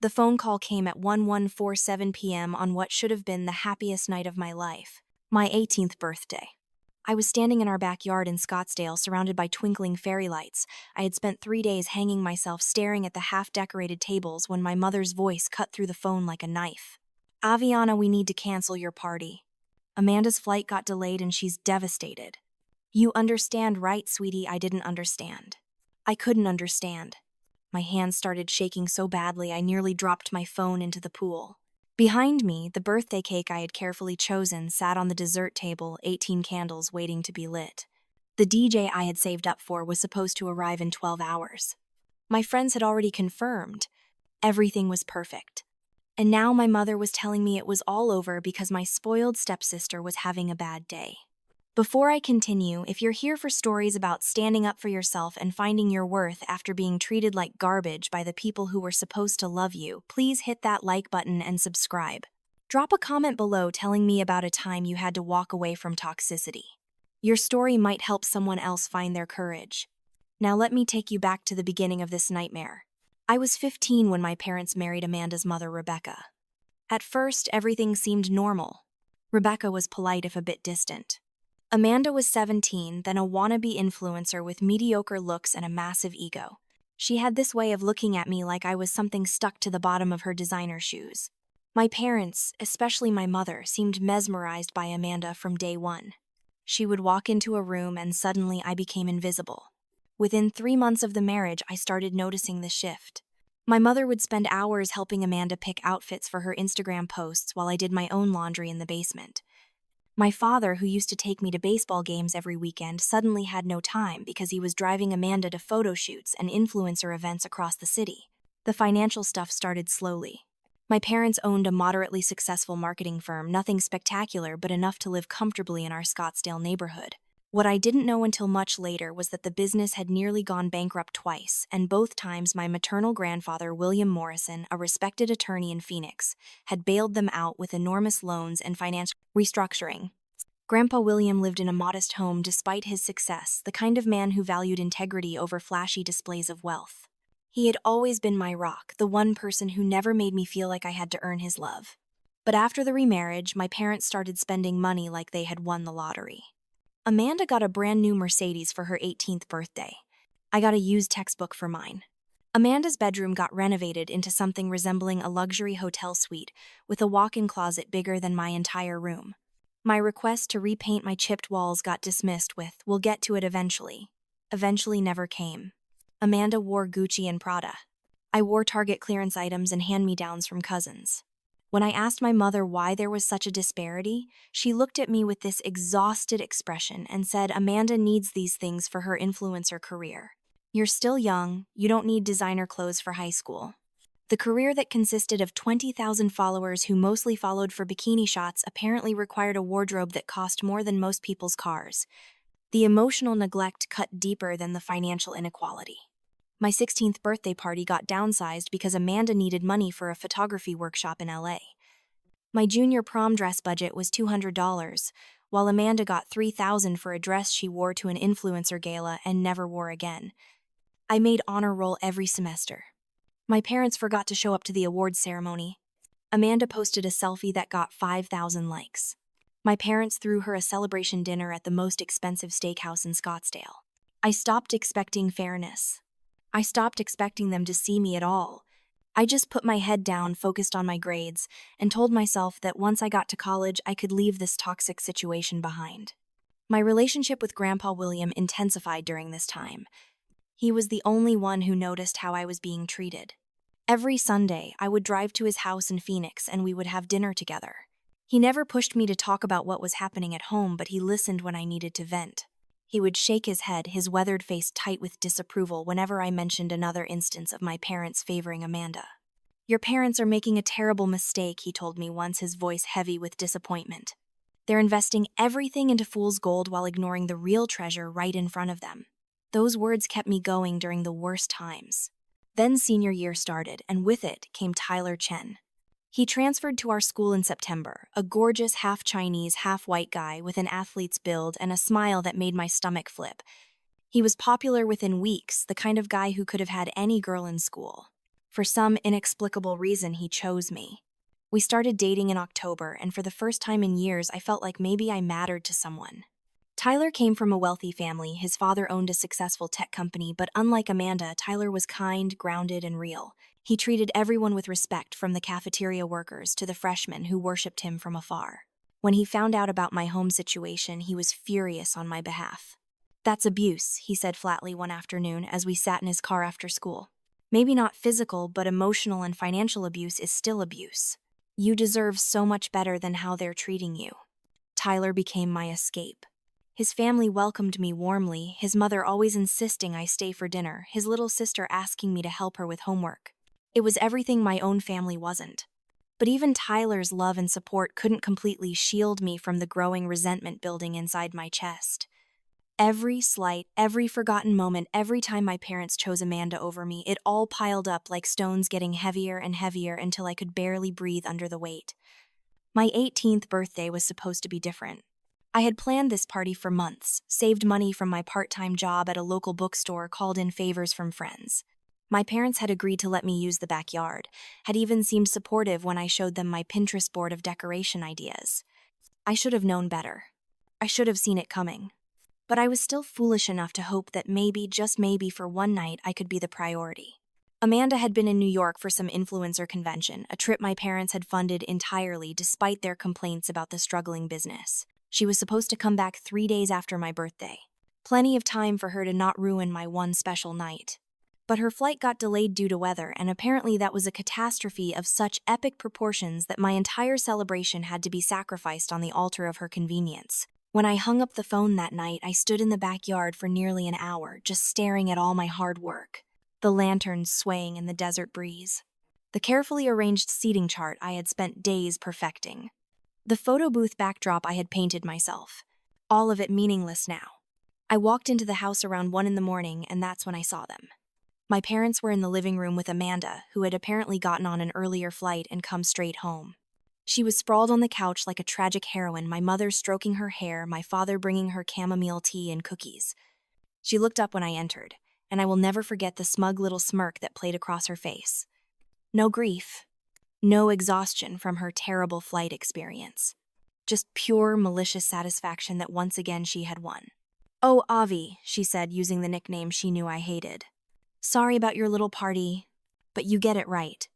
The phone call came at 11:47 p.m. on what should have been the happiest night of my life, my 18th birthday. I was standing in our backyard in Scottsdale, surrounded by twinkling fairy lights. I had spent 3 days hanging myself staring at the half-decorated tables when my mother's voice cut through the phone like a knife. "Aviana, we need to cancel your party. Amanda's flight got delayed and she's devastated." "You understand, right, sweetie?" I didn't understand. I couldn't understand. My hands started shaking so badly I nearly dropped my phone into the pool. Behind me, the birthday cake I had carefully chosen sat on the dessert table, 18 candles waiting to be lit. The DJ I had saved up for was supposed to arrive in 12 hours. My friends had already confirmed. Everything was perfect. And now my mother was telling me it was all over because my spoiled stepsister was having a bad day. Before I continue, if you're here for stories about standing up for yourself and finding your worth after being treated like garbage by the people who were supposed to love you, please hit that like button and subscribe. Drop a comment below telling me about a time you had to walk away from toxicity. Your story might help someone else find their courage. Now let me take you back to the beginning of this nightmare. I was 15 when my parents married Amanda's mother, Rebecca. At first, everything seemed normal. Rebecca was polite if a bit distant. Amanda was 17, then a wannabe influencer with mediocre looks and a massive ego. She had this way of looking at me like I was something stuck to the bottom of her designer shoes. My parents, especially my mother, seemed mesmerized by Amanda from day one. She would walk into a room and suddenly I became invisible. Within 3 months of the marriage, I started noticing the shift. My mother would spend hours helping Amanda pick outfits for her Instagram posts while I did my own laundry in the basement. My father, who used to take me to baseball games every weekend, suddenly had no time because he was driving Amanda to photo shoots and influencer events across the city. The financial stuff started slowly. My parents owned a moderately successful marketing firm, nothing spectacular but enough to live comfortably in our Scottsdale neighborhood. What I didn't know until much later was that the business had nearly gone bankrupt twice, and both times my maternal grandfather, William Morrison, a respected attorney in Phoenix, had bailed them out with enormous loans and financial restructuring. Grandpa William lived in a modest home despite his success, the kind of man who valued integrity over flashy displays of wealth. He had always been my rock, the one person who never made me feel like I had to earn his love. But after the remarriage, my parents started spending money like they had won the lottery. Amanda got a brand new Mercedes for her 18th birthday. I got a used textbook for mine. Amanda's bedroom got renovated into something resembling a luxury hotel suite, with a walk-in closet bigger than my entire room. My request to repaint my chipped walls got dismissed with, "We'll get to it eventually." Eventually never came. Amanda wore Gucci and Prada. I wore Target clearance items and hand-me-downs from cousins. When I asked my mother why there was such a disparity, she looked at me with this exhausted expression and said Amanda needs these things for her influencer career. "You're still young, you don't need designer clothes for high school." The career that consisted of 20,000 followers who mostly followed for bikini shots apparently required a wardrobe that cost more than most people's cars. The emotional neglect cut deeper than the financial inequality. My 16th birthday party got downsized because Amanda needed money for a photography workshop in LA. My junior prom dress budget was $200, while Amanda got $3,000 for a dress she wore to an influencer gala and never wore again. I made honor roll every semester. My parents forgot to show up to the awards ceremony. Amanda posted a selfie that got 5,000 likes. My parents threw her a celebration dinner at the most expensive steakhouse in Scottsdale. I stopped expecting fairness. I stopped expecting them to see me at all. I just put my head down, focused on my grades, and told myself that once I got to college, I could leave this toxic situation behind. My relationship with Grandpa William intensified during this time. He was the only one who noticed how I was being treated. Every Sunday, I would drive to his house in Phoenix and we would have dinner together. He never pushed me to talk about what was happening at home, but he listened when I needed to vent. He would shake his head, his weathered face tight with disapproval whenever I mentioned another instance of my parents favoring Amanda. "Your parents are making a terrible mistake," he told me once, his voice heavy with disappointment. "They're investing everything into fool's gold while ignoring the real treasure right in front of them." Those words kept me going during the worst times. Then senior year started, and with it came Tyler Chen. He transferred to our school in September, a gorgeous half-Chinese, half-white guy with an athlete's build and a smile that made my stomach flip. He was popular within weeks, the kind of guy who could have had any girl in school. For some inexplicable reason, he chose me. We started dating in October, and for the first time in years, I felt like maybe I mattered to someone. Tyler came from a wealthy family. His father owned a successful tech company, but unlike Amanda, Tyler was kind, grounded, and real. He treated everyone with respect, from the cafeteria workers to the freshmen who worshipped him from afar. When he found out about my home situation, he was furious on my behalf. "That's abuse," he said flatly one afternoon as we sat in his car after school. "Maybe not physical, but emotional and financial abuse is still abuse. You deserve so much better than how they're treating you." Tyler became my escape. His family welcomed me warmly, his mother always insisting I stay for dinner, his little sister asking me to help her with homework. It was everything my own family wasn't. But even Tyler's love and support couldn't completely shield me from the growing resentment building inside my chest. Every slight, every forgotten moment, every time my parents chose Amanda over me, it all piled up like stones, getting heavier and heavier until I could barely breathe under the weight. My 18th birthday was supposed to be different. I had planned this party for months, saved money from my part-time job at a local bookstore, called in favors from friends. My parents had agreed to let me use the backyard, had even seemed supportive when I showed them my Pinterest board of decoration ideas. I should have known better. I should have seen it coming. But I was still foolish enough to hope that maybe, just maybe for one night, I could be the priority. Amanda had been in New York for some influencer convention, a trip my parents had funded entirely despite their complaints about the struggling business. She was supposed to come back 3 days after my birthday. Plenty of time for her to not ruin my one special night. But her flight got delayed due to weather, and apparently that was a catastrophe of such epic proportions that my entire celebration had to be sacrificed on the altar of her convenience. When I hung up the phone that night, I stood in the backyard for nearly an hour, just staring at all my hard work. The lanterns swaying in the desert breeze. The carefully arranged seating chart I had spent days perfecting. The photo booth backdrop I had painted myself. All of it meaningless now. I walked into the house around 1 in the morning, and that's when I saw them. My parents were in the living room with Amanda, who had apparently gotten on an earlier flight and come straight home. She was sprawled on the couch like a tragic heroine, my mother stroking her hair, my father bringing her chamomile tea and cookies. She looked up when I entered, and I will never forget the smug little smirk that played across her face. No grief. No exhaustion from her terrible flight experience. Just pure, malicious satisfaction that once again she had won. "Oh, Avi," she said, using the nickname she knew I hated. "Sorry about your little party, but you get it right.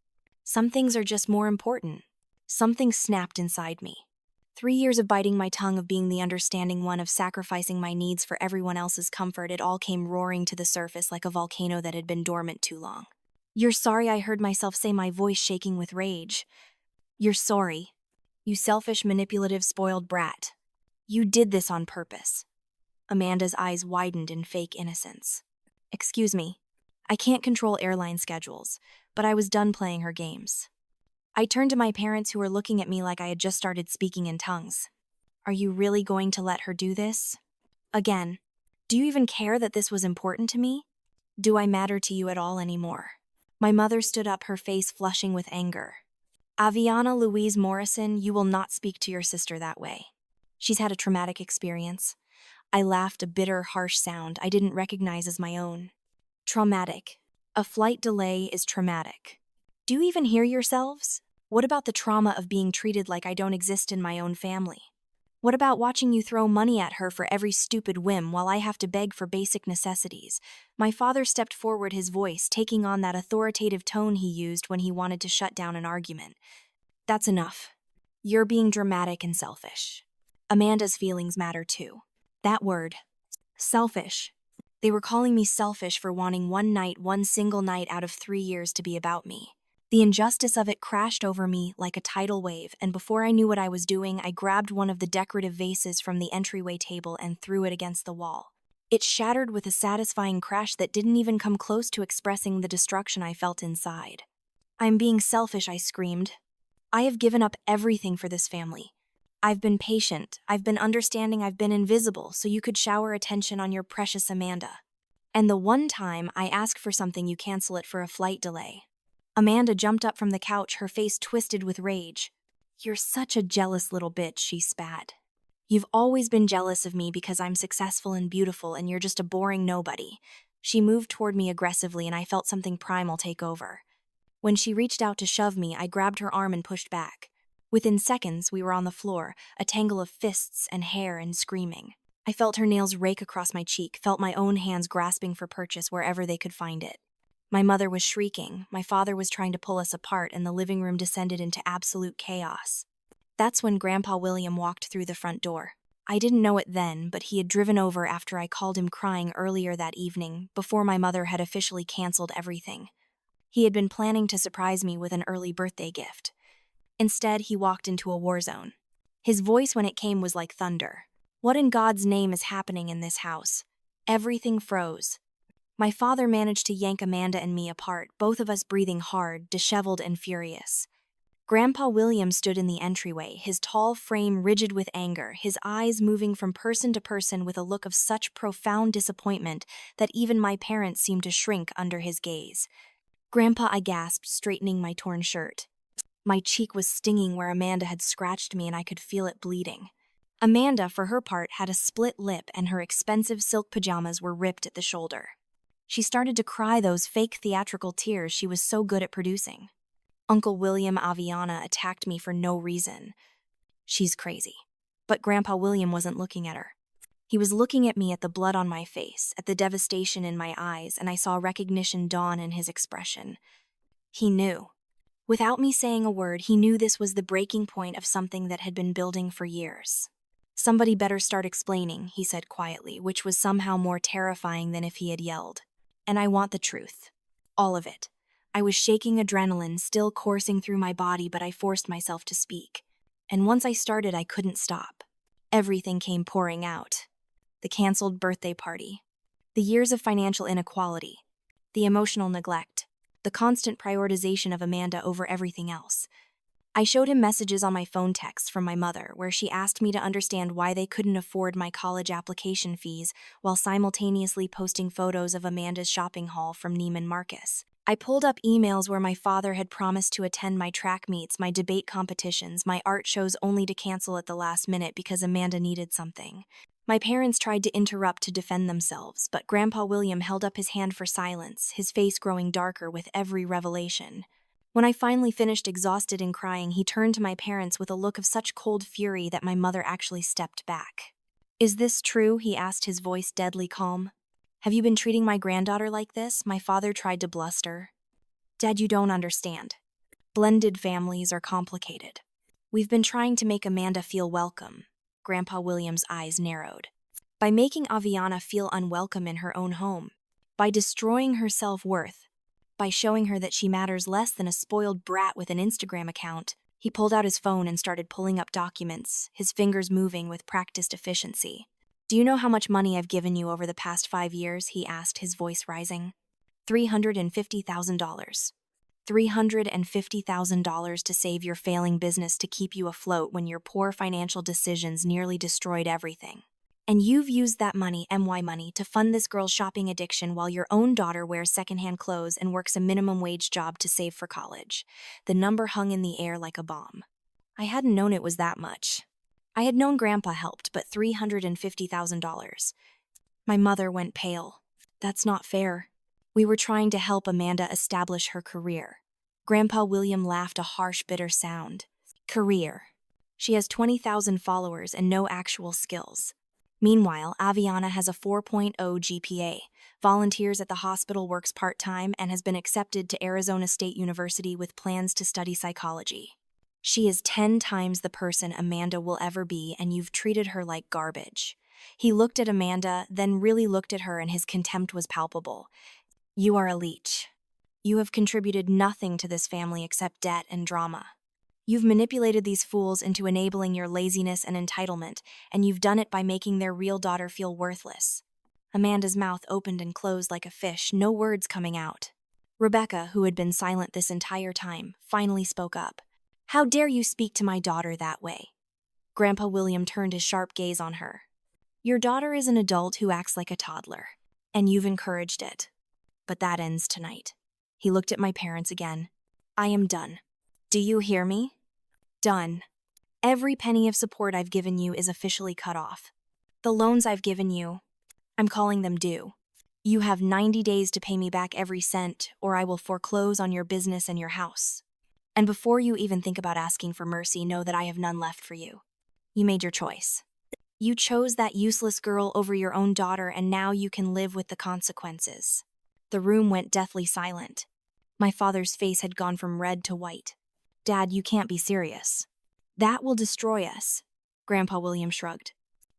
Some things are just more important." Something snapped inside me. 3 years of biting my tongue, of being the understanding one, of sacrificing my needs for everyone else's comfort, it all came roaring to the surface like a volcano that had been dormant too long. "You're sorry," I heard myself say, my voice shaking with rage. "You're sorry. You selfish, manipulative, spoiled brat. You did this on purpose." Amanda's eyes widened in fake innocence. "Excuse me. I can't control airline schedules," but I was done playing her games. I turned to my parents, who were looking at me like I had just started speaking in tongues. "Are you really going to let her do this? Again? Do you even care that this was important to me? Do I matter to you at all anymore?" My mother stood up, her face flushing with anger. "Aviana Louise Morrison, you will not speak to your sister that way. She's had a traumatic experience." I laughed, a bitter, harsh sound I didn't recognize as my own. Traumatic. A flight delay is traumatic. Do you even hear yourselves? What about the trauma of being treated like I don't exist in my own family? What about watching you throw money at her for every stupid whim while I have to beg for basic necessities? My father stepped forward, his voice taking on that authoritative tone he used when he wanted to shut down an argument. "That's enough. You're being dramatic and selfish. Amanda's feelings matter too." That word. Selfish. They were calling me selfish for wanting one night, one single night out of 3 years to be about me. The injustice of it crashed over me like a tidal wave, and before I knew what I was doing, I grabbed one of the decorative vases from the entryway table and threw it against the wall. It shattered with a satisfying crash that didn't even come close to expressing the destruction I felt inside. "I'm being selfish," I screamed. "I have given up everything for this family. I've been patient, I've been understanding, I've been invisible so you could shower attention on your precious Amanda. And the one time I ask for something, you cancel it for a flight delay." Amanda jumped up from the couch, her face twisted with rage. "You're such a jealous little bitch," she spat. "You've always been jealous of me because I'm successful and beautiful, and you're just a boring nobody." She moved toward me aggressively, and I felt something primal take over. When she reached out to shove me, I grabbed her arm and pushed back. Within seconds, we were on the floor, a tangle of fists and hair and screaming. I felt her nails rake across my cheek, felt my own hands grasping for purchase wherever they could find it. My mother was shrieking, my father was trying to pull us apart, and the living room descended into absolute chaos. That's when Grandpa William walked through the front door. I didn't know it then, but he had driven over after I called him crying earlier that evening, before my mother had officially canceled everything. He had been planning to surprise me with an early birthday gift. Instead, he walked into a war zone. His voice when it came was like thunder. What in God's name is happening in this house? Everything froze. My father managed to yank Amanda and me apart, both of us breathing hard, disheveled and furious. Grandpa William stood in the entryway, his tall frame rigid with anger, his eyes moving from person to person with a look of such profound disappointment that even my parents seemed to shrink under his gaze. "Grandpa," I gasped, straightening my torn shirt. My cheek was stinging where Amanda had scratched me and I could feel it bleeding. Amanda, for her part, had a split lip and her expensive silk pajamas were ripped at the shoulder. She started to cry those fake theatrical tears she was so good at producing. Uncle William Aviana attacked me for no reason. She's crazy. But Grandpa William wasn't looking at her. He was looking at me, at the blood on my face, at the devastation in my eyes, and I saw recognition dawn in his expression. He knew. Without me saying a word, he knew this was the breaking point of something that had been building for years. "Somebody better start explaining," he said quietly, which was somehow more terrifying than if he had yelled. "And I want the truth. All of it." I was shaking, adrenaline still coursing through my body, but I forced myself to speak. And once I started, I couldn't stop. Everything came pouring out. The canceled birthday party. The years of financial inequality. The emotional neglect. The constant prioritization of Amanda over everything else. I showed him messages on my phone texts from my mother where she asked me to understand why they couldn't afford my college application fees while simultaneously posting photos of Amanda's shopping haul from Neiman Marcus. I pulled up emails where my father had promised to attend my track meets, my debate competitions, my art shows, only to cancel at the last minute because Amanda needed something. My parents tried to interrupt to defend themselves, but Grandpa William held up his hand for silence, his face growing darker with every revelation. When I finally finished, exhausted and crying, he turned to my parents with a look of such cold fury that my mother actually stepped back. "Is this true?" he asked, his voice deadly calm. "Have you been treating my granddaughter like this?" My father tried to bluster. "Dad, you don't understand. Blended families are complicated. We've been trying to make Amanda feel welcome." Grandpa William's eyes narrowed. "By making Aviana feel unwelcome in her own home. By destroying her self-worth. By showing her that she matters less than a spoiled brat with an Instagram account." He pulled out his phone and started pulling up documents, his fingers moving with practiced efficiency. "Do you know how much money I've given you over the past 5 years?" he asked, his voice rising. $350,000. $350,000 to save your failing business, to keep you afloat when your poor financial decisions nearly destroyed everything. And you've used that money, MY money, to fund this girl's shopping addiction while your own daughter wears secondhand clothes and works a minimum wage job to save for college. The number hung in the air like a bomb. I hadn't known it was that much. I had known Grandpa helped, but $350,000. My mother went pale. "That's not fair. We were trying to help Amanda establish her career." Grandpa William laughed, a harsh, bitter sound. "Career. She has 20,000 followers and no actual skills. Meanwhile, Aviana has a 4.0 GPA, volunteers at the hospital, works part-time, and has been accepted to Arizona State University with plans to study psychology. She is 10 times the person Amanda will ever be, and you've treated her like garbage." He looked at Amanda, then really looked at her, and his contempt was palpable. "You are a leech. You have contributed nothing to this family except debt and drama. You've manipulated these fools into enabling your laziness and entitlement, and you've done it by making their real daughter feel worthless." Amanda's mouth opened and closed like a fish, no words coming out. Rebecca, who had been silent this entire time, finally spoke up. "How dare you speak to my daughter that way?" Grandpa William turned his sharp gaze on her. "Your daughter is an adult who acts like a toddler, and you've encouraged it. But that ends tonight." He looked at my parents again. "I am done. Do you hear me? Done. Every penny of support I've given you is officially cut off. The loans I've given you, I'm calling them due. You have 90 days to pay me back every cent, or I will foreclose on your business and your house. And before you even think about asking for mercy, know that I have none left for you. You made your choice. You chose that useless girl over your own daughter, and now you can live with the consequences." The room went deathly silent. My father's face had gone from red to white. "Dad, you can't be serious. That will destroy us." Grandpa William shrugged.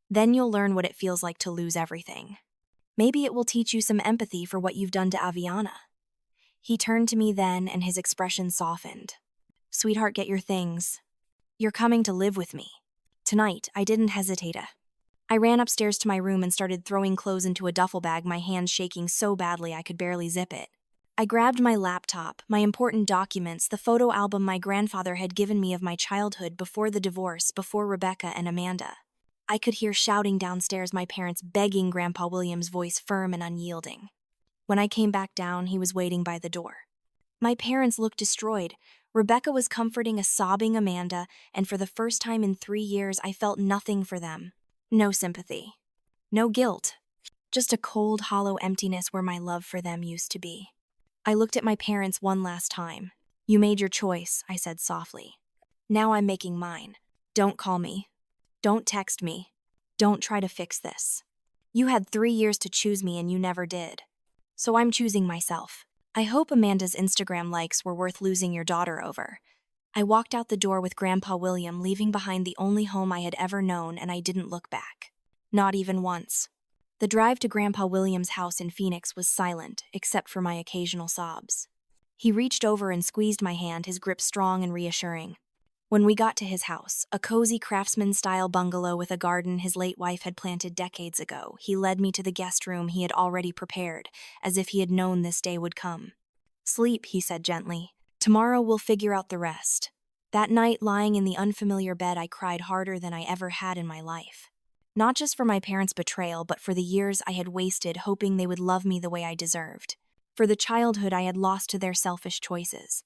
"Then you'll learn what it feels like to lose everything. Maybe it will teach you some empathy for what you've done to Aviana." He turned to me then, and his expression softened. "Sweetheart, get your things. You're coming to live with me. Tonight." I didn't hesitate. I ran upstairs to my room and started throwing clothes into a duffel bag, my hands shaking so badly I could barely zip it. I grabbed my laptop, my important documents, the photo album my grandfather had given me of my childhood before the divorce, before Rebecca and Amanda. I could hear shouting downstairs, my parents begging, Grandpa William's voice firm and unyielding. When I came back down, he was waiting by the door. My parents looked destroyed. Rebecca was comforting a sobbing Amanda, and for the first time in 3 years, I felt nothing for them. No sympathy. No guilt. Just a cold, hollow emptiness where my love for them used to be. I looked at my parents one last time. "You made your choice," I said softly. "Now I'm making mine. Don't call me. Don't text me. Don't try to fix this. You had 3 years to choose me and you never did. So I'm choosing myself. I hope Amanda's Instagram likes were worth losing your daughter over." I walked out the door with Grandpa William, leaving behind the only home I had ever known, and I didn't look back. Not even once. The drive to Grandpa William's house in Phoenix was silent, except for my occasional sobs. He reached over and squeezed my hand, his grip strong and reassuring. When we got to his house, a cozy craftsman-style bungalow with a garden his late wife had planted decades ago, he led me to the guest room he had already prepared, as if he had known this day would come. "Sleep," he said gently. "Tomorrow we'll figure out the rest." That night, lying in the unfamiliar bed, I cried harder than I ever had in my life. Not just for my parents' betrayal, but for the years I had wasted hoping they would love me the way I deserved. For the childhood I had lost to their selfish choices.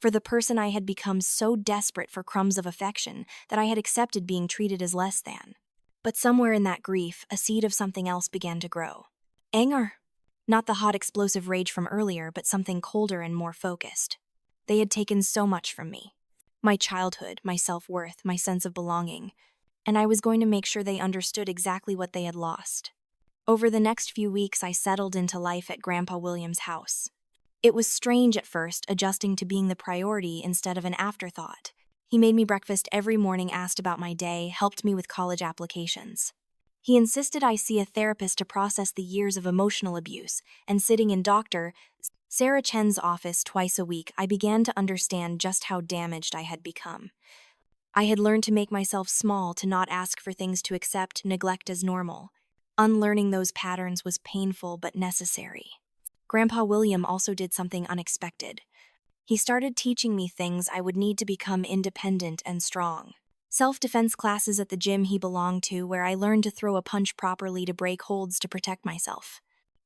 For the person I had become so desperate for crumbs of affection that I had accepted being treated as less than. But somewhere in that grief, a seed of something else began to grow. Anger. Not the hot explosive rage from earlier, but something colder and more focused. They had taken so much from me. My childhood, my self-worth, my sense of belonging. And I was going to make sure they understood exactly what they had lost. Over the next few weeks, I settled into life at Grandpa William's house. It was strange at first, adjusting to being the priority instead of an afterthought. He made me breakfast every morning, asked about my day, helped me with college applications. He insisted I see a therapist to process the years of emotional abuse, and sitting in Dr. Sarah Chen's office twice a week, I began to understand just how damaged I had become. I had learned to make myself small, to not ask for things, to accept neglect as normal. Unlearning those patterns was painful but necessary. Grandpa William also did something unexpected. He started teaching me things I would need to become independent and strong. Self-defense classes at the gym he belonged to, where I learned to throw a punch properly, to break holds, to protect myself.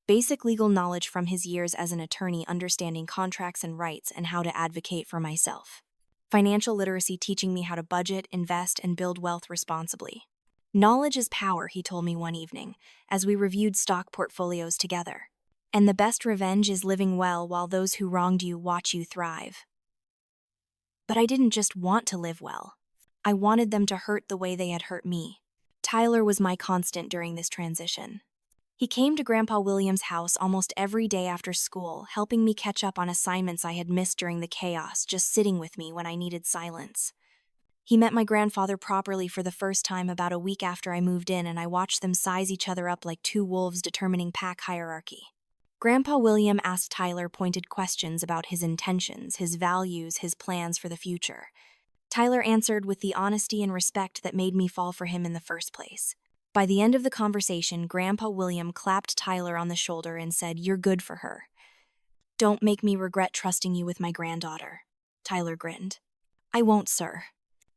Basic legal knowledge from his years as an attorney, understanding contracts and rights and how to advocate for myself. Financial literacy, teaching me how to budget, invest, and build wealth responsibly. "Knowledge is power," he told me one evening, as we reviewed stock portfolios together. "And the best revenge is living well while those who wronged you watch you thrive." But I didn't just want to live well. I wanted them to hurt the way they had hurt me. Tyler was my constant during this transition. He came to Grandpa William's house almost every day after school, helping me catch up on assignments I had missed during the chaos, just sitting with me when I needed silence. He met my grandfather properly for the first time about a week after I moved in, and I watched them size each other up like two wolves determining pack hierarchy. Grandpa William asked Tyler pointed questions about his intentions, his values, his plans for the future. Tyler answered with the honesty and respect that made me fall for him in the first place. By the end of the conversation, Grandpa William clapped Tyler on the shoulder and said, "You're good for her. Don't make me regret trusting you with my granddaughter." Tyler grinned. "I won't, sir.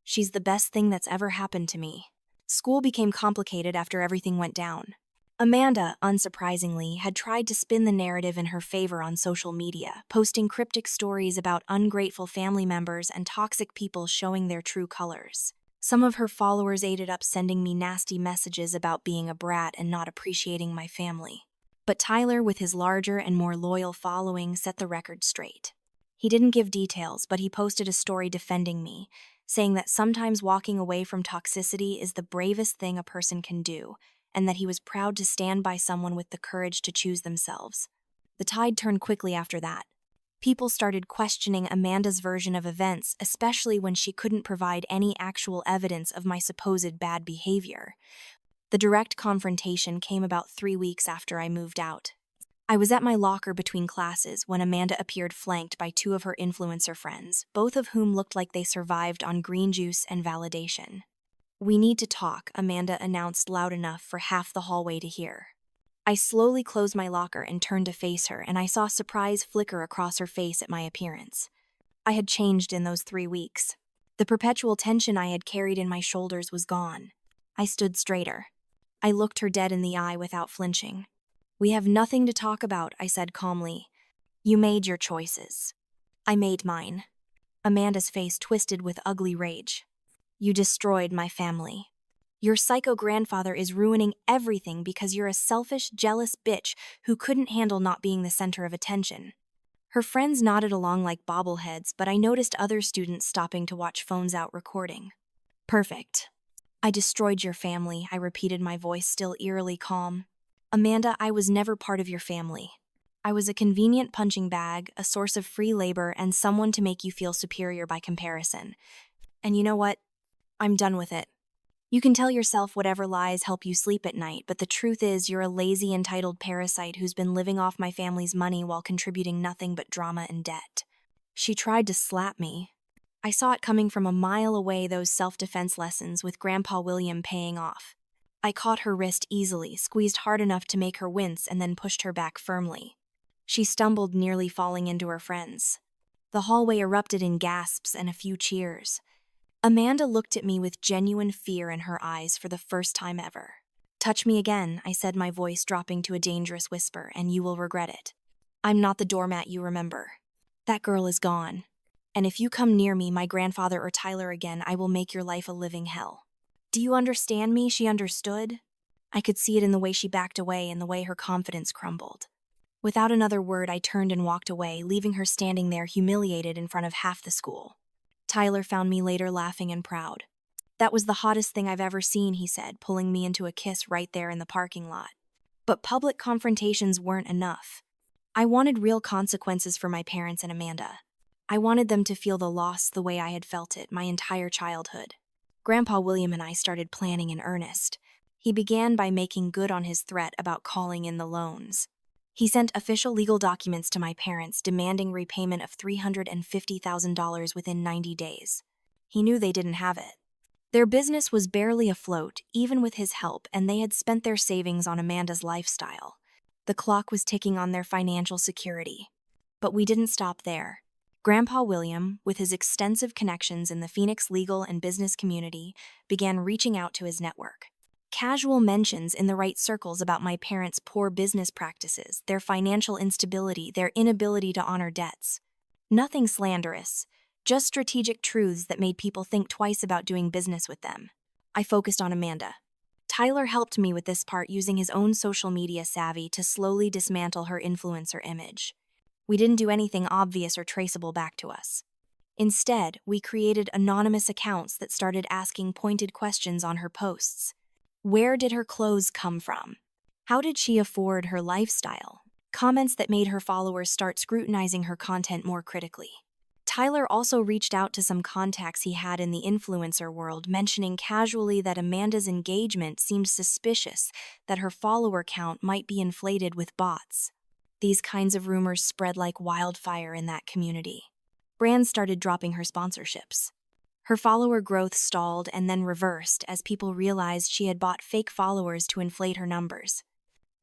She's the best thing that's ever happened to me." School became complicated after everything went down. Amanda, unsurprisingly, had tried to spin the narrative in her favor on social media, posting cryptic stories about ungrateful family members and toxic people showing their true colors. Some of her followers ended up sending me nasty messages about being a brat and not appreciating my family. But Tyler, with his larger and more loyal following, set the record straight. He didn't give details, but he posted a story defending me, saying that sometimes walking away from toxicity is the bravest thing a person can do, and that he was proud to stand by someone with the courage to choose themselves. The tide turned quickly after that. People started questioning Amanda's version of events, especially when she couldn't provide any actual evidence of my supposed bad behavior. The direct confrontation came about 3 weeks after I moved out. I was at my locker between classes when Amanda appeared flanked by 2 of her influencer friends, both of whom looked like they survived on green juice and validation. "We need to talk," Amanda announced loud enough for half the hallway to hear. I slowly closed my locker and turned to face her, and I saw surprise flicker across her face at my appearance. I had changed in those 3 weeks. The perpetual tension I had carried in my shoulders was gone. I stood straighter. I looked her dead in the eye without flinching. "We have nothing to talk about," I said calmly. "You made your choices. I made mine." Amanda's face twisted with ugly rage. "You destroyed my family. Your psycho grandfather is ruining everything because you're a selfish, jealous bitch who couldn't handle not being the center of attention." Her friends nodded along like bobbleheads, but I noticed other students stopping to watch phones out recording. "Perfect. I destroyed your family," I repeated, my voice still eerily calm. "Amanda, I was never part of your family. I was a convenient punching bag, a source of free labor, and someone to make you feel superior by comparison. And you know what? I'm done with it. You can tell yourself whatever lies help you sleep at night, but the truth is you're a lazy, entitled parasite who's been living off my family's money while contributing nothing but drama and debt." She tried to slap me. I saw it coming from a mile away, those self-defense lessons with Grandpa William paying off. I caught her wrist easily, squeezed hard enough to make her wince, and then pushed her back firmly. She stumbled, nearly falling into her friends. The hallway erupted in gasps and a few cheers. Amanda looked at me with genuine fear in her eyes for the first time ever. "Touch me again," I said, my voice dropping to a dangerous whisper, "and you will regret it. I'm not the doormat you remember. That girl is gone. And if you come near me, my grandfather, or Tyler again, I will make your life a living hell. Do you understand me?" She understood. I could see it in the way she backed away and the way her confidence crumbled. Without another word, I turned and walked away, leaving her standing there humiliated in front of half the school. Tyler found me later laughing and proud. "That was the hottest thing I've ever seen," he said, pulling me into a kiss right there in the parking lot. But public confrontations weren't enough. I wanted real consequences for my parents and Amanda. I wanted them to feel the loss the way I had felt it my entire childhood. Grandpa William and I started planning in earnest. He began by making good on his threat about calling in the loans. He sent official legal documents to my parents demanding repayment of $350,000 within 90 days. He knew they didn't have it. Their business was barely afloat, even with his help, and they had spent their savings on Amanda's lifestyle. The clock was ticking on their financial security. But we didn't stop there. Grandpa William, with his extensive connections in the Phoenix legal and business community, began reaching out to his network. Casual mentions in the right circles about my parents' poor business practices, their financial instability, their inability to honor debts. Nothing slanderous, just strategic truths that made people think twice about doing business with them. I focused on Amanda. Tyler helped me with this part, using his own social media savvy to slowly dismantle her influencer image. We didn't do anything obvious or traceable back to us. Instead, we created anonymous accounts that started asking pointed questions on her posts. Where did her clothes come from? How did she afford her lifestyle? Comments that made her followers start scrutinizing her content more critically. Tyler also reached out to some contacts he had in the influencer world, mentioning casually that Amanda's engagement seemed suspicious, that her follower count might be inflated with bots. These kinds of rumors spread like wildfire in that community. Brands started dropping her sponsorships. Her follower growth stalled and then reversed as people realized she had bought fake followers to inflate her numbers.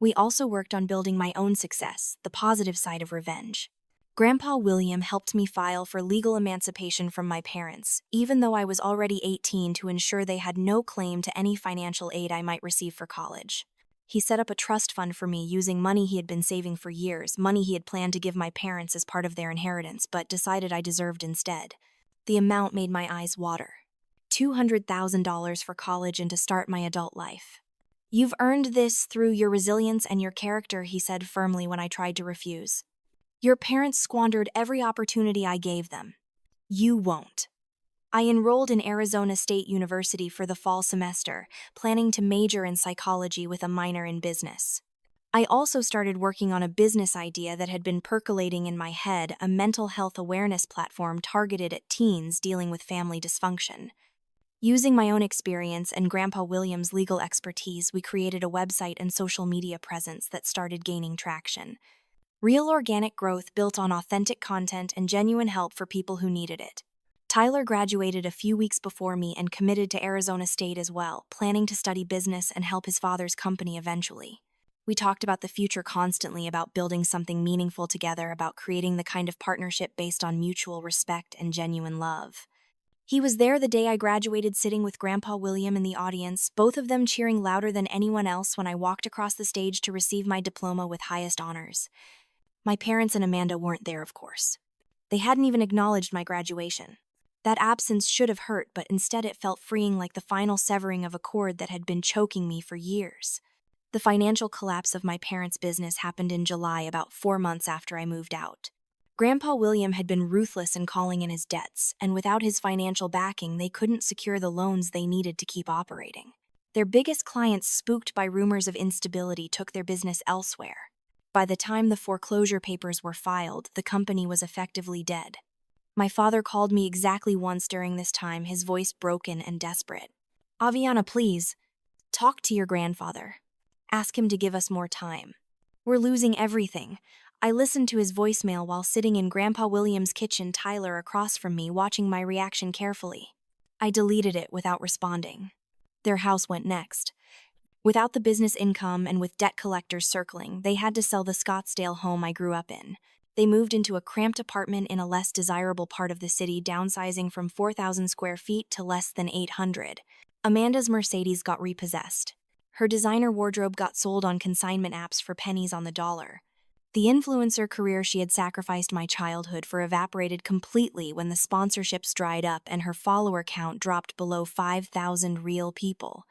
We also worked on building my own success, the positive side of revenge. Grandpa William helped me file for legal emancipation from my parents, even though I was already 18, to ensure they had no claim to any financial aid I might receive for college. He set up a trust fund for me using money he had been saving for years, money he had planned to give my parents as part of their inheritance, but decided I deserved instead. The amount made my eyes water. $200,000 for college and to start my adult life. "You've earned this through your resilience and your character," he said firmly when I tried to refuse. "Your parents squandered every opportunity I gave them. You won't." I enrolled in Arizona State University for the fall semester, planning to major in psychology with a minor in business. I also started working on a business idea that had been percolating in my head, a mental health awareness platform targeted at teens dealing with family dysfunction. Using my own experience and Grandpa William's legal expertise, we created a website and social media presence that started gaining traction. Real organic growth built on authentic content and genuine help for people who needed it. Tyler graduated a few weeks before me and committed to Arizona State as well, planning to study business and help his father's company eventually. We talked about the future constantly, about building something meaningful together, about creating the kind of partnership based on mutual respect and genuine love. He was there the day I graduated, sitting with Grandpa William in the audience, both of them cheering louder than anyone else when I walked across the stage to receive my diploma with highest honors. My parents and Amanda weren't there, of course. They hadn't even acknowledged my graduation. That absence should have hurt, but instead it felt freeing, like the final severing of a cord that had been choking me for years. The financial collapse of my parents' business happened in July, about 4 months after I moved out. Grandpa William had been ruthless in calling in his debts, and without his financial backing, they couldn't secure the loans they needed to keep operating. Their biggest clients, spooked by rumors of instability, took their business elsewhere. By the time the foreclosure papers were filed, the company was effectively dead. My father called me exactly once during this time, his voice broken and desperate. "Aviana, please, talk to your grandfather. Ask him to give us more time. We're losing everything." I listened to his voicemail while sitting in Grandpa William's kitchen, Tyler across from me, watching my reaction carefully. I deleted it without responding. Their house went next. Without the business income and with debt collectors circling, they had to sell the Scottsdale home I grew up in. They moved into a cramped apartment in a less desirable part of the city, downsizing from 4,000 square feet to less than 800. Amanda's Mercedes got repossessed. Her designer wardrobe got sold on consignment apps for pennies on the dollar. The influencer career she had sacrificed my childhood for evaporated completely when the sponsorships dried up and her follower count dropped below 5,000 real people.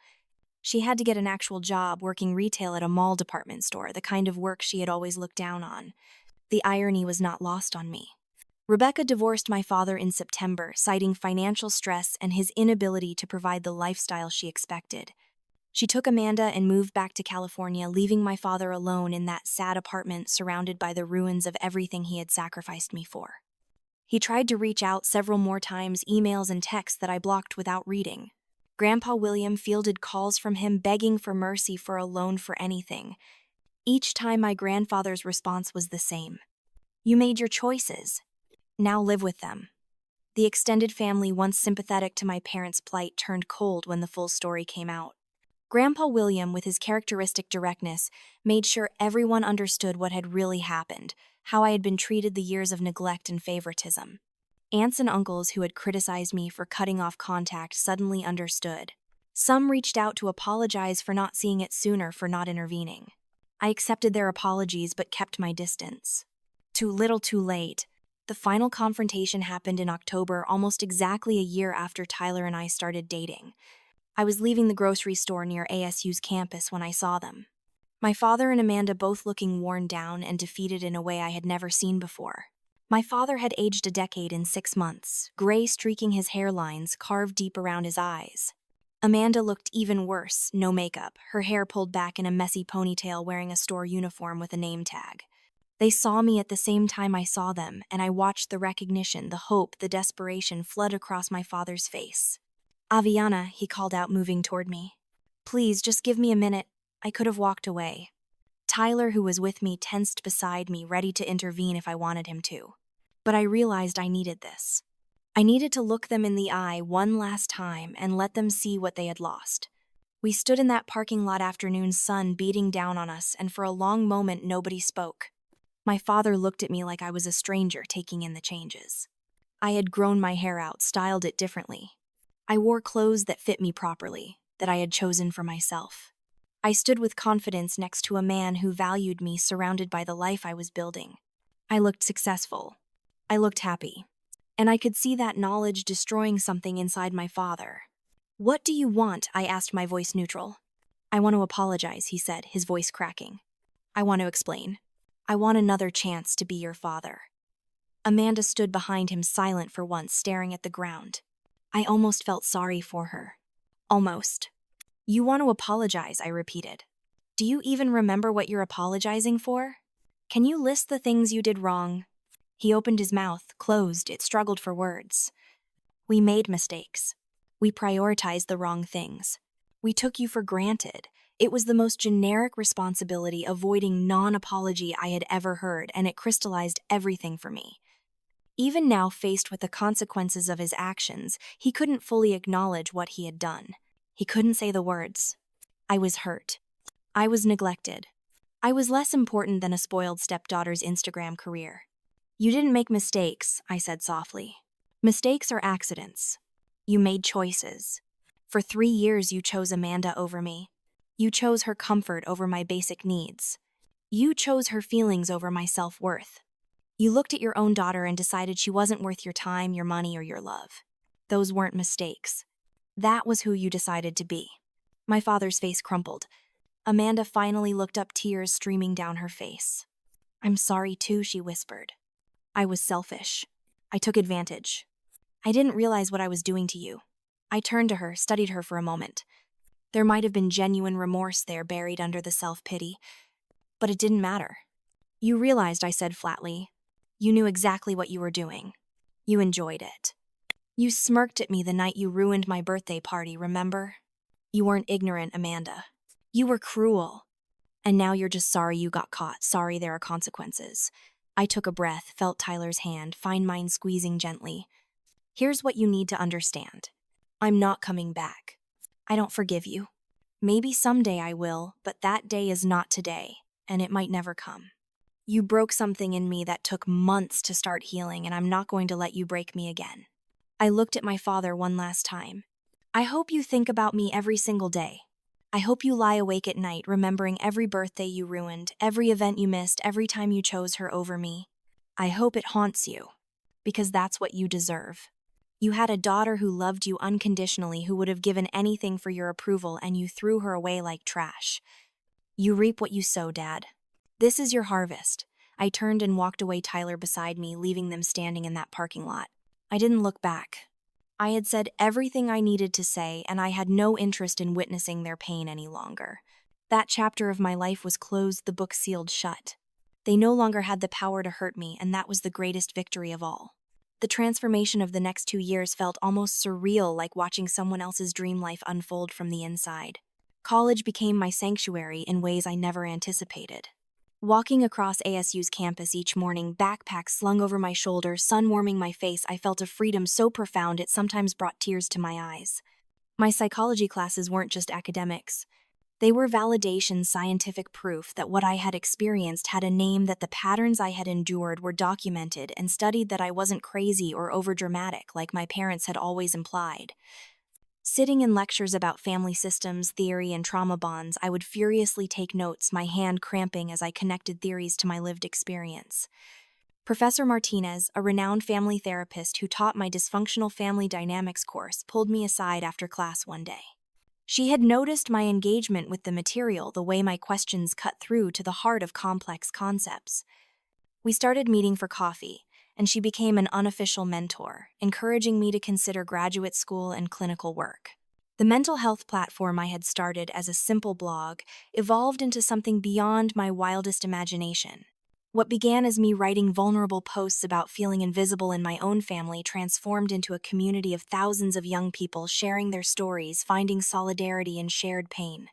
She had to get an actual job working retail at a mall department store, the kind of work she had always looked down on. The irony was not lost on me. Rebecca divorced my father in September, citing financial stress and his inability to provide the lifestyle she expected. She took Amanda and moved back to California, leaving my father alone in that sad apartment surrounded by the ruins of everything he had sacrificed me for. He tried to reach out several more times, emails and texts that I blocked without reading. Grandpa William fielded calls from him begging for mercy, for a loan, for anything. Each time my grandfather's response was the same. "You made your choices. Now live with them." The extended family, once sympathetic to my parents' plight, turned cold when the full story came out. Grandpa William, with his characteristic directness, made sure everyone understood what had really happened, how I had been treated, the years of neglect and favoritism. Aunts and uncles who had criticized me for cutting off contact suddenly understood. Some reached out to apologize for not seeing it sooner, for not intervening. I accepted their apologies but kept my distance. Too little, too late. The final confrontation happened in October, almost exactly a year after Tyler and I started dating. I was leaving the grocery store near ASU's campus when I saw them. My father and Amanda both looking worn down and defeated in a way I had never seen before. My father had aged a decade in 6 months, gray streaking his hairlines, carved deep around his eyes. Amanda looked even worse, no makeup, her hair pulled back in a messy ponytail, wearing a store uniform with a name tag. They saw me at the same time I saw them, and I watched the recognition, the hope, the desperation flood across my father's face. "Aviana," he called out, moving toward me. "Please, just give me a minute." I could have walked away. Tyler, who was with me, tensed beside me, ready to intervene if I wanted him to. But I realized I needed this. I needed to look them in the eye one last time and let them see what they had lost. We stood in that parking lot, afternoon sun beating down on us, and for a long moment nobody spoke. My father looked at me like I was a stranger, taking in the changes. I had grown my hair out, styled it differently. I wore clothes that fit me properly, that I had chosen for myself. I stood with confidence next to a man who valued me, surrounded by the life I was building. I looked successful. I looked happy. And I could see that knowledge destroying something inside my father. "What do you want?" I asked, my voice neutral. I want to apologize, he said, his voice cracking. I want to explain. I want another chance to be your father. Amanda stood behind him, silent for once, staring at the ground. I almost felt sorry for her. Almost. You want to apologize, I repeated. Do you even remember what you're apologizing for? Can you list the things you did wrong? He opened his mouth, closed, it struggled for words. We made mistakes. We prioritized the wrong things. We took you for granted. It was the most generic responsibility avoiding non-apology I had ever heard, and it crystallized everything for me. Even now, faced with the consequences of his actions, he couldn't fully acknowledge what he had done. He couldn't say the words. I was hurt. I was neglected. I was less important than a spoiled stepdaughter's Instagram career. You didn't make mistakes, I said softly. Mistakes are accidents. You made choices. For 3 years, you chose Amanda over me. You chose her comfort over my basic needs. You chose her feelings over my self-worth. You looked at your own daughter and decided she wasn't worth your time, your money, or your love. Those weren't mistakes. That was who you decided to be. My father's face crumpled. Amanda finally looked up, tears streaming down her face. I'm sorry too, she whispered. I was selfish. I took advantage. I didn't realize what I was doing to you. I turned to her, studied her for a moment. There might have been genuine remorse there buried under the self-pity, but it didn't matter. You realized, I said flatly. You knew exactly what you were doing. You enjoyed it. You smirked at me the night you ruined my birthday party, remember? You weren't ignorant, Amanda. You were cruel. And now you're just sorry you got caught, sorry there are consequences. I took a breath, felt Tyler's hand, find mine squeezing gently. Here's what you need to understand. I'm not coming back. I don't forgive you. Maybe someday I will, but that day is not today, and it might never come. You broke something in me that took months to start healing, and I'm not going to let you break me again. I looked at my father one last time. I hope you think about me every single day. I hope you lie awake at night remembering every birthday you ruined, every event you missed, every time you chose her over me. I hope it haunts you, because that's what you deserve. You had a daughter who loved you unconditionally, who would have given anything for your approval, and you threw her away like trash. You reap what you sow, Dad. This is your harvest. I turned and walked away, Tyler beside me, leaving them standing in that parking lot. I didn't look back. I had said everything I needed to say, and I had no interest in witnessing their pain any longer. That chapter of my life was closed, the book sealed shut. They no longer had the power to hurt me, and that was the greatest victory of all. The transformation of the next 2 years felt almost surreal, like watching someone else's dream life unfold from the inside. College became my sanctuary in ways I never anticipated. Walking across ASU's campus each morning, backpack slung over my shoulder, sun warming my face, I felt a freedom so profound it sometimes brought tears to my eyes. My psychology classes weren't just academics. They were validation, scientific proof that what I had experienced had a name, that the patterns I had endured were documented, and studied that I wasn't crazy or overdramatic like my parents had always implied. Sitting in lectures about family systems, theory, and trauma bonds, I would furiously take notes, my hand cramping as I connected theories to my lived experience. Professor Martinez, a renowned family therapist who taught my dysfunctional family dynamics course, pulled me aside after class one day. She had noticed my engagement with the material, the way my questions cut through to the heart of complex concepts. We started meeting for coffee, and she became an unofficial mentor, encouraging me to consider graduate school and clinical work. The mental health platform I had started as a simple blog evolved into something beyond my wildest imagination. What began as me writing vulnerable posts about feeling invisible in my own family transformed into a community of thousands of young people sharing their stories, finding solidarity in shared pain.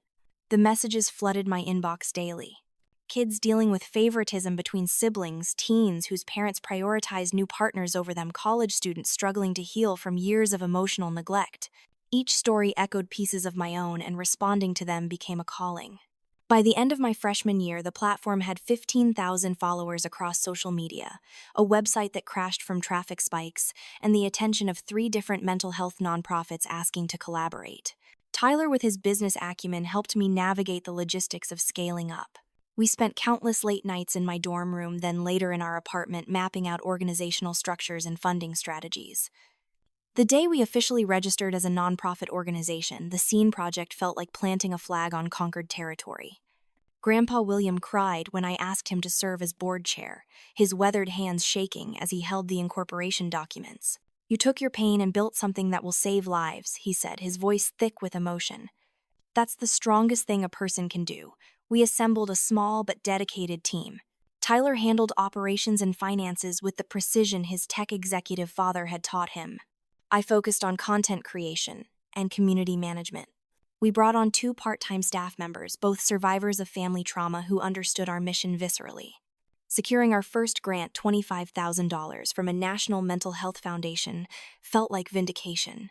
The messages flooded my inbox daily. Kids dealing with favoritism between siblings, teens whose parents prioritized new partners over them, college students struggling to heal from years of emotional neglect. Each story echoed pieces of my own, and responding to them became a calling. By the end of my freshman year, the platform had 15,000 followers across social media, a website that crashed from traffic spikes, and the attention of 3 different mental health nonprofits asking to collaborate. Tyler, with his business acumen, helped me navigate the logistics of scaling up. We spent countless late nights in my dorm room, then later in our apartment, mapping out organizational structures and funding strategies. The day we officially registered as a nonprofit organization, the Scene Project felt like planting a flag on conquered territory. Grandpa William cried when I asked him to serve as board chair, his weathered hands shaking as he held the incorporation documents. "You took your pain and built something that will save lives," he said, his voice thick with emotion. "That's the strongest thing a person can do." We assembled a small but dedicated team. Tyler handled operations and finances with the precision his tech executive father had taught him. I focused on content creation and community management. We brought on 2 part-time staff members, both survivors of family trauma who understood our mission viscerally. Securing our first grant, $25,000 from a national mental health foundation, felt like vindication.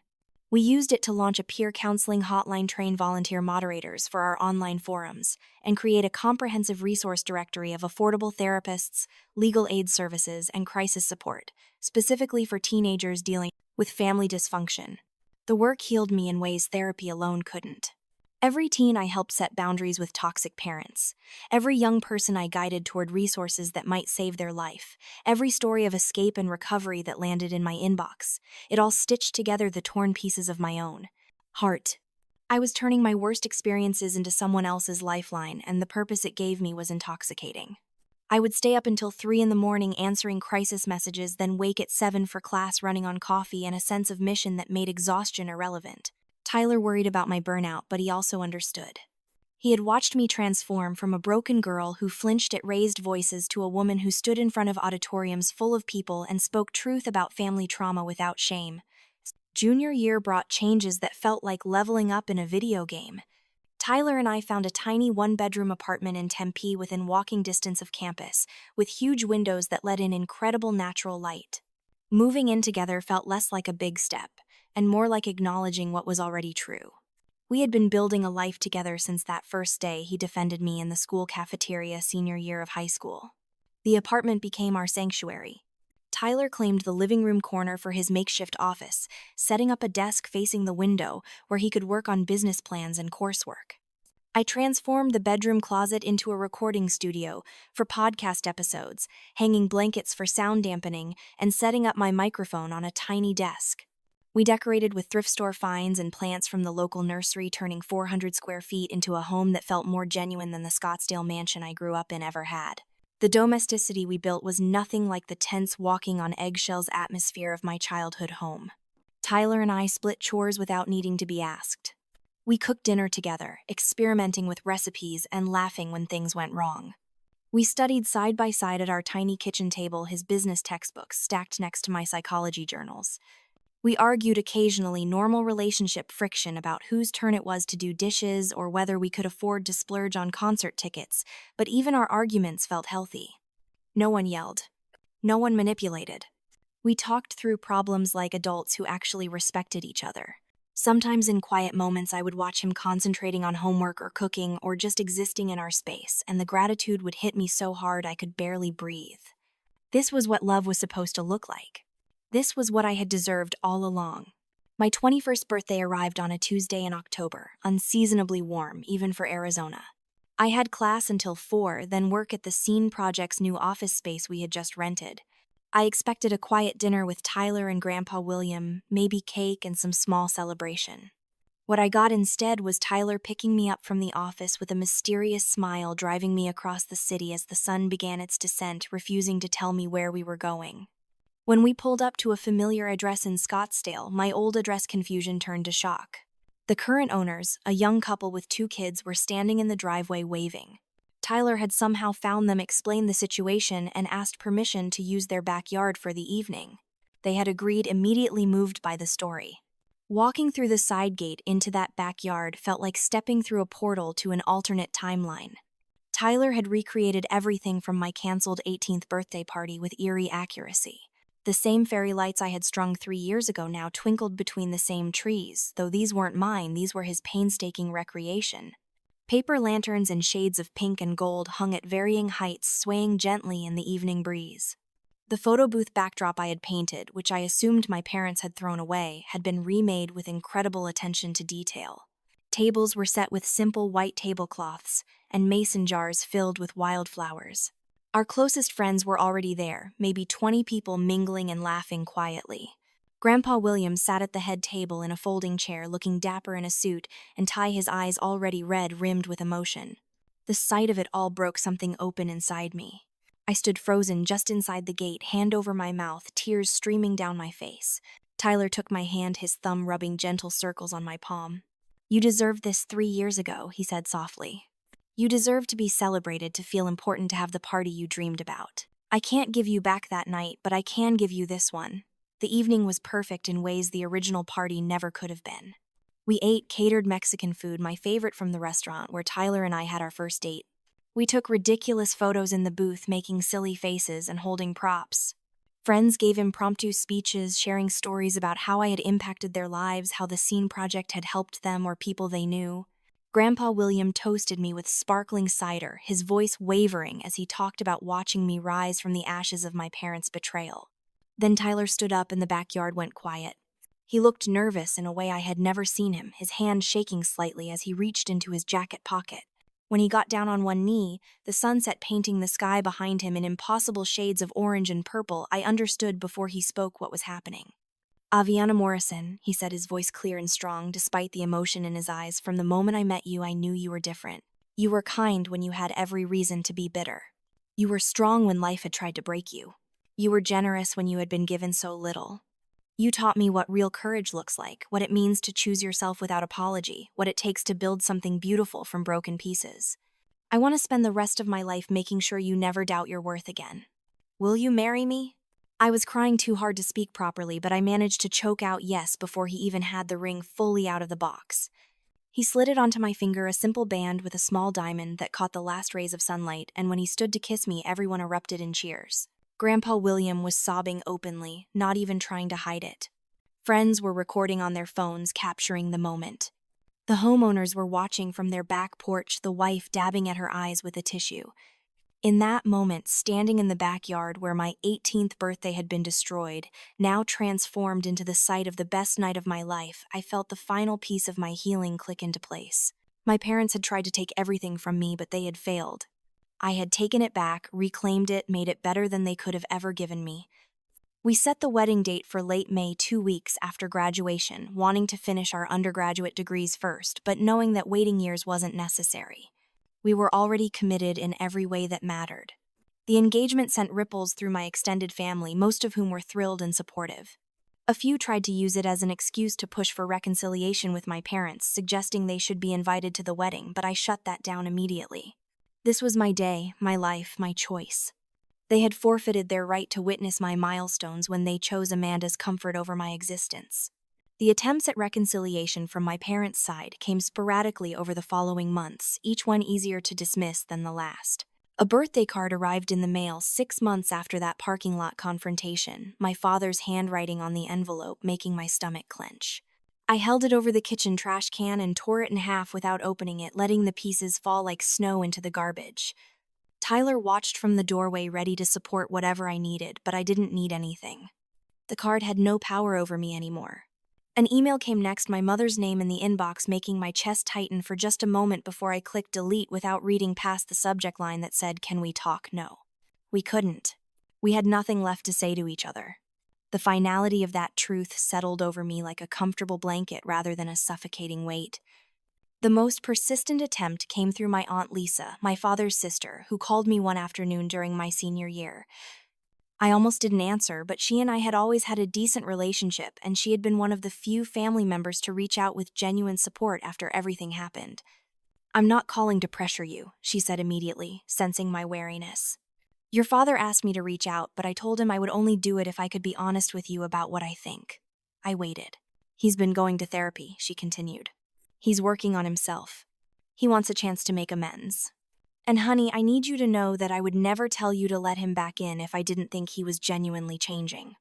We used it to launch a peer counseling hotline, train volunteer moderators for our online forums, and create a comprehensive resource directory of affordable therapists, legal aid services, and crisis support, specifically for teenagers dealing with family dysfunction. The work healed me in ways therapy alone couldn't. Every teen I helped set boundaries with toxic parents. Every young person I guided toward resources that might save their life. Every story of escape and recovery that landed in my inbox. It all stitched together the torn pieces of my own heart. I was turning my worst experiences into someone else's lifeline, and the purpose it gave me was intoxicating. I would stay up until 3 in the morning answering crisis messages, then wake at 7 for class running on coffee and a sense of mission that made exhaustion irrelevant. Tyler worried about my burnout, but he also understood. He had watched me transform from a broken girl who flinched at raised voices to a woman who stood in front of auditoriums full of people and spoke truth about family trauma without shame. Junior year brought changes that felt like leveling up in a video game. Tyler and I found a tiny 1-bedroom apartment in Tempe within walking distance of campus, with huge windows that let in incredible natural light. Moving in together felt less like a big step, and more like acknowledging what was already true. We had been building a life together since that first day he defended me in the school cafeteria senior year of high school. The apartment became our sanctuary. Tyler claimed the living room corner for his makeshift office, setting up a desk facing the window where he could work on business plans and coursework. I transformed the bedroom closet into a recording studio for podcast episodes, hanging blankets for sound dampening, and setting up my microphone on a tiny desk. We decorated with thrift store finds and plants from the local nursery, turning 400 square feet into a home that felt more genuine than the Scottsdale mansion I grew up in ever had. The domesticity we built was nothing like the tense walking on eggshells atmosphere of my childhood home. Tyler and I split chores without needing to be asked. We cooked dinner together, experimenting with recipes and laughing when things went wrong. We studied side by side at our tiny kitchen table, his business textbooks stacked next to my psychology journals. We argued occasionally, normal relationship friction about whose turn it was to do dishes or whether we could afford to splurge on concert tickets, but even our arguments felt healthy. No one yelled. No one manipulated. We talked through problems like adults who actually respected each other. Sometimes in quiet moments I would watch him concentrating on homework or cooking or just existing in our space, and the gratitude would hit me so hard I could barely breathe. This was what love was supposed to look like. This was what I had deserved all along. My 21st birthday arrived on a Tuesday in October, unseasonably warm, even for Arizona. I had class until 4, then work at the Scene Project's new office space we had just rented. I expected a quiet dinner with Tyler and Grandpa William, maybe cake and some small celebration. What I got instead was Tyler picking me up from the office with a mysterious smile, driving me across the city as the sun began its descent, refusing to tell me where we were going. When we pulled up to a familiar address in Scottsdale, my old address confusion turned to shock. The current owners, a young couple with 2 kids, were standing in the driveway waving. Tyler had somehow found them, explained the situation, and asked permission to use their backyard for the evening. They had agreed, immediately moved by the story. Walking through the side gate into that backyard felt like stepping through a portal to an alternate timeline. Tyler had recreated everything from my canceled 18th birthday party with eerie accuracy. The same fairy lights I had strung 3 years ago now twinkled between the same trees, though these weren't mine, these were his painstaking recreation. Paper lanterns in shades of pink and gold hung at varying heights, swaying gently in the evening breeze. The photo booth backdrop I had painted, which I assumed my parents had thrown away, had been remade with incredible attention to detail. Tables were set with simple white tablecloths, and mason jars filled with wildflowers. Our closest friends were already there, maybe 20 people mingling and laughing quietly. Grandpa William sat at the head table in a folding chair, looking dapper in a suit, and his eyes already red, rimmed with emotion. The sight of it all broke something open inside me. I stood frozen just inside the gate, hand over my mouth, tears streaming down my face. Tyler took my hand, his thumb rubbing gentle circles on my palm. "You deserved this 3 years ago," he said softly. "You deserve to be celebrated, to feel important, to have the party you dreamed about. I can't give you back that night, but I can give you this one." The evening was perfect in ways the original party never could have been. We ate catered Mexican food, my favorite from the restaurant where Tyler and I had our first date. We took ridiculous photos in the booth, making silly faces and holding props. Friends gave impromptu speeches, sharing stories about how I had impacted their lives, how the scene project had helped them or people they knew. Grandpa William toasted me with sparkling cider, his voice wavering as he talked about watching me rise from the ashes of my parents' betrayal. Then Tyler stood up and the backyard went quiet. He looked nervous in a way I had never seen him, his hand shaking slightly as he reached into his jacket pocket. When he got down on one knee, the sunset painting the sky behind him in impossible shades of orange and purple, I understood before he spoke what was happening. "Aviana Morrison," he said, his voice clear and strong, despite the emotion in his eyes, "from the moment I met you, I knew you were different. You were kind when you had every reason to be bitter. You were strong when life had tried to break you. You were generous when you had been given so little. You taught me what real courage looks like, what it means to choose yourself without apology, what it takes to build something beautiful from broken pieces. I want to spend the rest of my life making sure you never doubt your worth again. Will you marry me?" I was crying too hard to speak properly, but I managed to choke out yes before he even had the ring fully out of the box. He slid it onto my finger, a simple band with a small diamond that caught the last rays of sunlight, and when he stood to kiss me, everyone erupted in cheers. Grandpa William was sobbing openly, not even trying to hide it. Friends were recording on their phones, capturing the moment. The homeowners were watching from their back porch, the wife dabbing at her eyes with a tissue. In that moment, standing in the backyard where my 18th birthday had been destroyed, now transformed into the site of the best night of my life, I felt the final piece of my healing click into place. My parents had tried to take everything from me, but they had failed. I had taken it back, reclaimed it, made it better than they could have ever given me. We set the wedding date for late May, 2 weeks after graduation, wanting to finish our undergraduate degrees first, but knowing that waiting years wasn't necessary. We were already committed in every way that mattered. The engagement sent ripples through my extended family, most of whom were thrilled and supportive. A few tried to use it as an excuse to push for reconciliation with my parents, suggesting they should be invited to the wedding, but I shut that down immediately. This was my day, my life, my choice. They had forfeited their right to witness my milestones when they chose Amanda's comfort over my existence. The attempts at reconciliation from my parents' side came sporadically over the following months, each one easier to dismiss than the last. A birthday card arrived in the mail 6 months after that parking lot confrontation, my father's handwriting on the envelope making my stomach clench. I held it over the kitchen trash can and tore it in half without opening it, letting the pieces fall like snow into the garbage. Tyler watched from the doorway, ready to support whatever I needed, but I didn't need anything. The card had no power over me anymore. An email came next, my mother's name in the inbox, making my chest tighten for just a moment before I clicked delete without reading past the subject line that said, "Can we talk?" No. We couldn't. We had nothing left to say to each other. The finality of that truth settled over me like a comfortable blanket rather than a suffocating weight. The most persistent attempt came through my Aunt Lisa, my father's sister, who called me one afternoon during my senior year. I almost didn't answer, but she and I had always had a decent relationship, and she had been one of the few family members to reach out with genuine support after everything happened. "I'm not calling to pressure you," she said immediately, sensing my wariness. "Your father asked me to reach out, but I told him I would only do it if I could be honest with you about what I think." I waited. "He's been going to therapy," she continued. "He's working on himself. He wants a chance to make amends. And honey, I need you to know that I would never tell you to let him back in if I didn't think he was genuinely changing.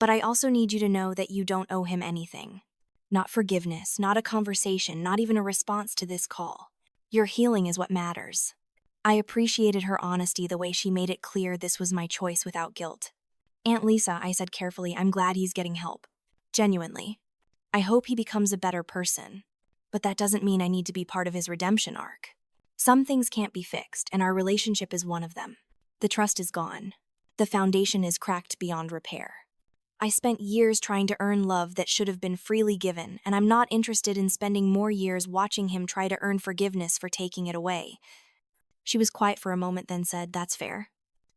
But I also need you to know that you don't owe him anything. Not forgiveness, not a conversation, not even a response to this call. Your healing is what matters." I appreciated her honesty, the way she made it clear this was my choice without guilt. "Aunt Lisa," I said carefully, "I'm glad he's getting help. Genuinely. I hope he becomes a better person. But that doesn't mean I need to be part of his redemption arc. Some things can't be fixed, and our relationship is one of them. The trust is gone. The foundation is cracked beyond repair. I spent years trying to earn love that should have been freely given, and I'm not interested in spending more years watching him try to earn forgiveness for taking it away." She was quiet for a moment, then said, "That's fair.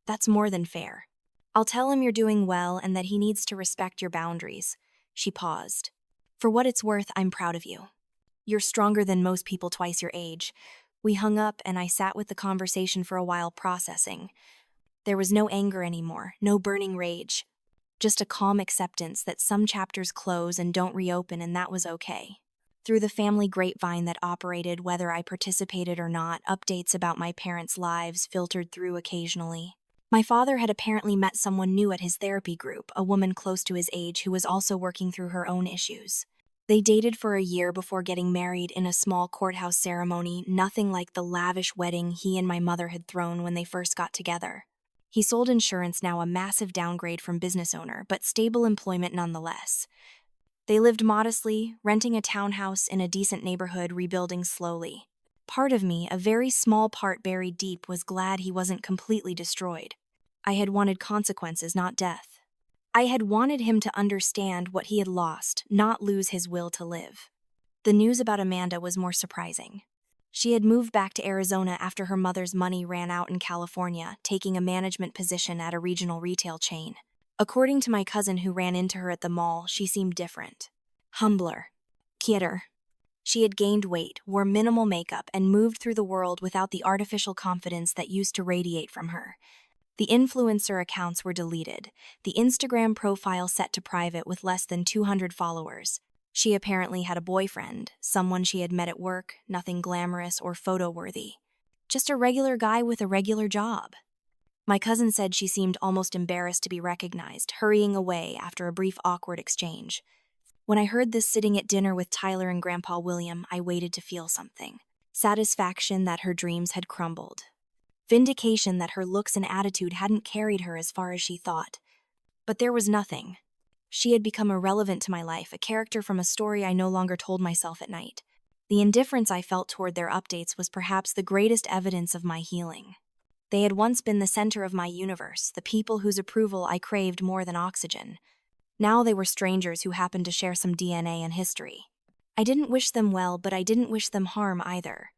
That's more than fair. I'll tell him you're doing well and that he needs to respect your boundaries." She paused. "For what it's worth, I'm proud of you. You're stronger than most people twice your age." We hung up and I sat with the conversation for a while, processing. There was no anger anymore, no burning rage. Just a calm acceptance that some chapters close and don't reopen, and that was okay. Through the family grapevine that operated whether I participated or not, updates about my parents' lives filtered through occasionally. My father had apparently met someone new at his therapy group, a woman close to his age who was also working through her own issues. They dated for a year before getting married in a small courthouse ceremony, nothing like the lavish wedding he and my mother had thrown when they first got together. He sold insurance, now a massive downgrade from business owner, but stable employment nonetheless. They lived modestly, renting a townhouse in a decent neighborhood, rebuilding slowly. Part of me, a very small part buried deep, was glad he wasn't completely destroyed. I had wanted consequences, not death. I had wanted him to understand what he had lost, not lose his will to live. The news about Amanda was more surprising. She had moved back to Arizona after her mother's money ran out in California, taking a management position at a regional retail chain. According to my cousin who ran into her at the mall, she seemed different. Humbler. Quieter. She had gained weight, wore minimal makeup, and moved through the world without the artificial confidence that used to radiate from her. The influencer accounts were deleted, the Instagram profile set to private with less than 200 followers. She apparently had a boyfriend, someone she had met at work, nothing glamorous or photo-worthy. Just a regular guy with a regular job. My cousin said she seemed almost embarrassed to be recognized, hurrying away after a brief awkward exchange. When I heard this sitting at dinner with Tyler and Grandpa William, I waited to feel something. Satisfaction that her dreams had crumbled. Vindication that her looks and attitude hadn't carried her as far as she thought. But there was nothing. She had become irrelevant to my life, a character from a story I no longer told myself at night. The indifference I felt toward their updates was perhaps the greatest evidence of my healing. They had once been the center of my universe, the people whose approval I craved more than oxygen. Now they were strangers who happened to share some DNA and history. I didn't wish them well, but I didn't wish them harm either.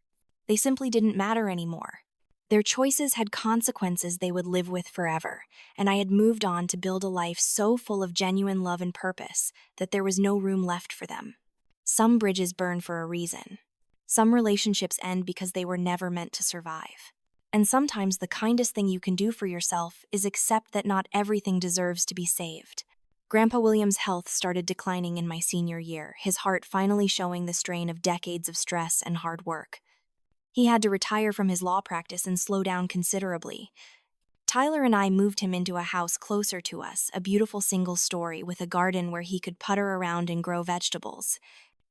They simply didn't matter anymore. Their choices had consequences they would live with forever, and I had moved on to build a life so full of genuine love and purpose that there was no room left for them. Some bridges burn for a reason. Some relationships end because they were never meant to survive. And sometimes the kindest thing you can do for yourself is accept that not everything deserves to be saved. Grandpa William's health started declining in my senior year, his heart finally showing the strain of decades of stress and hard work. He had to retire from his law practice and slow down considerably. Tyler and I moved him into a house closer to us, a beautiful single-story with a garden where he could putter around and grow vegetables.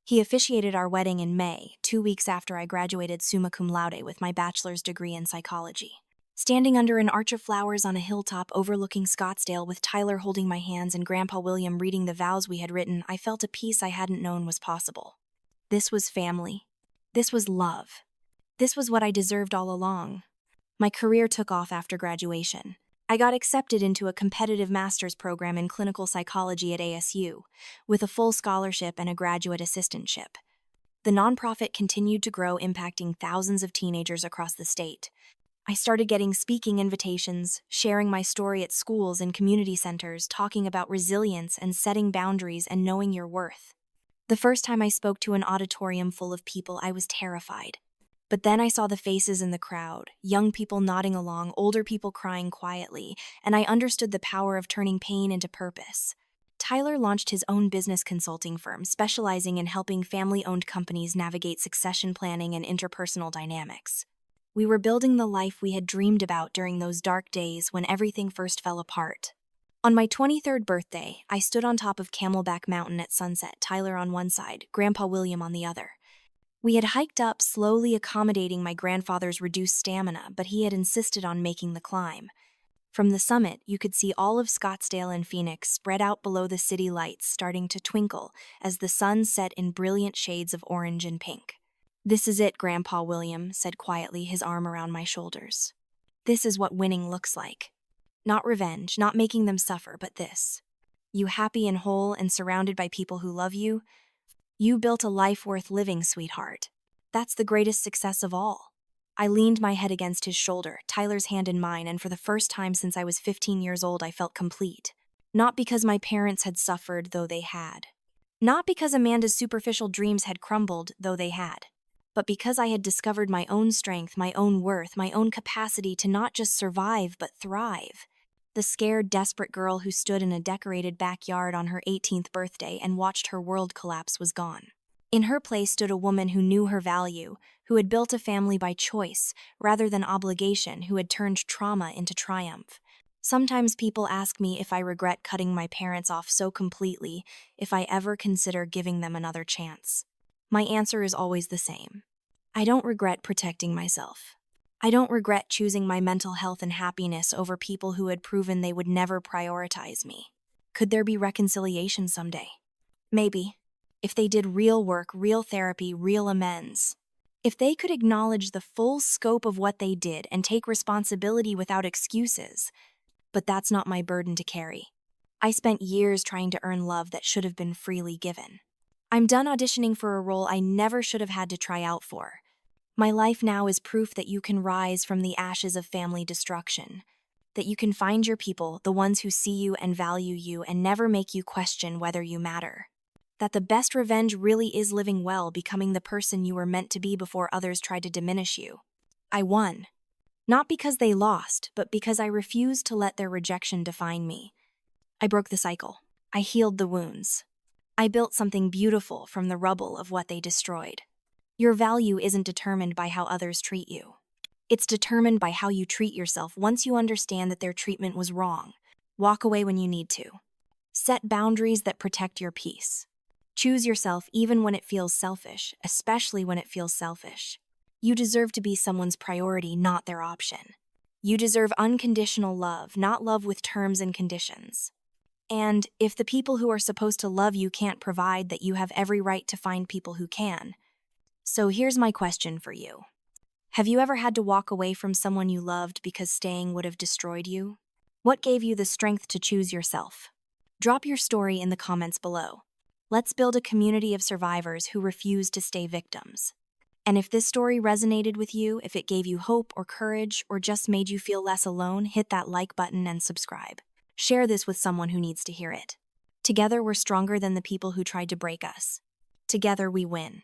He officiated our wedding in May, 2 weeks after I graduated summa cum laude with my bachelor's degree in psychology. Standing under an arch of flowers on a hilltop overlooking Scottsdale with Tyler holding my hands and Grandpa William reading the vows we had written, I felt a peace I hadn't known was possible. This was family. This was love. This was what I deserved all along. My career took off after graduation. I got accepted into a competitive master's program in clinical psychology at ASU, with a full scholarship and a graduate assistantship. The nonprofit continued to grow, impacting thousands of teenagers across the state. I started getting speaking invitations, sharing my story at schools and community centers, talking about resilience and setting boundaries and knowing your worth. The first time I spoke to an auditorium full of people, I was terrified. But then I saw the faces in the crowd, young people nodding along, older people crying quietly, and I understood the power of turning pain into purpose. Tyler launched his own business consulting firm, specializing in helping family-owned companies navigate succession planning and interpersonal dynamics. We were building the life we had dreamed about during those dark days when everything first fell apart. On my 23rd birthday, I stood on top of Camelback Mountain at sunset, Tyler on one side, Grandpa William on the other. We had hiked up, slowly accommodating my grandfather's reduced stamina, but he had insisted on making the climb. From the summit, you could see all of Scottsdale and Phoenix spread out below the city lights starting to twinkle as the sun set in brilliant shades of orange and pink. "This is it," Grandpa William said quietly, his arm around my shoulders. "This is what winning looks like. Not revenge, not making them suffer, but this. You happy and whole and surrounded by people who love you? You built a life worth living, sweetheart. That's the greatest success of all. I leaned my head against his shoulder, Tyler's hand in mine, and for the first time since I was 15 years old, I felt complete. Not because my parents had suffered, though they had. Not because Amanda's superficial dreams had crumbled, though they had. But because I had discovered my own strength, my own worth, my own capacity to not just survive, but thrive. The scared, desperate girl who stood in a decorated backyard on her 18th birthday and watched her world collapse was gone. In her place stood a woman who knew her value, who had built a family by choice rather than obligation, who had turned trauma into triumph. Sometimes people ask me if I regret cutting my parents off so completely, if I ever consider giving them another chance. My answer is always the same. I don't regret protecting myself. I don't regret choosing my mental health and happiness over people who had proven they would never prioritize me. Could there be reconciliation someday? Maybe. If they did real work, real therapy, real amends. If they could acknowledge the full scope of what they did and take responsibility without excuses. But that's not my burden to carry. I spent years trying to earn love that should have been freely given. I'm done auditioning for a role I never should have had to try out for. My life now is proof that you can rise from the ashes of family destruction, that you can find your people, the ones who see you and value you and never make you question whether you matter. That the best revenge really is living well, becoming the person you were meant to be before others tried to diminish you. I won. Not because they lost, but because I refused to let their rejection define me. I broke the cycle. I healed the wounds. I built something beautiful from the rubble of what they destroyed. Your value isn't determined by how others treat you. It's determined by how you treat yourself once you understand that their treatment was wrong. Walk away when you need to. Set boundaries that protect your peace. Choose yourself even when it feels selfish, especially when it feels selfish. You deserve to be someone's priority, not their option. You deserve unconditional love, not love with terms and conditions. And if the people who are supposed to love you can't provide, that you have every right to find people who can. So here's my question for you. Have you ever had to walk away from someone you loved because staying would have destroyed you? What gave you the strength to choose yourself? Drop your story in the comments below. Let's build a community of survivors who refuse to stay victims. And if this story resonated with you, if it gave you hope or courage or just made you feel less alone, hit that like button and subscribe. Share this with someone who needs to hear it. Together we're stronger than the people who tried to break us. Together we win.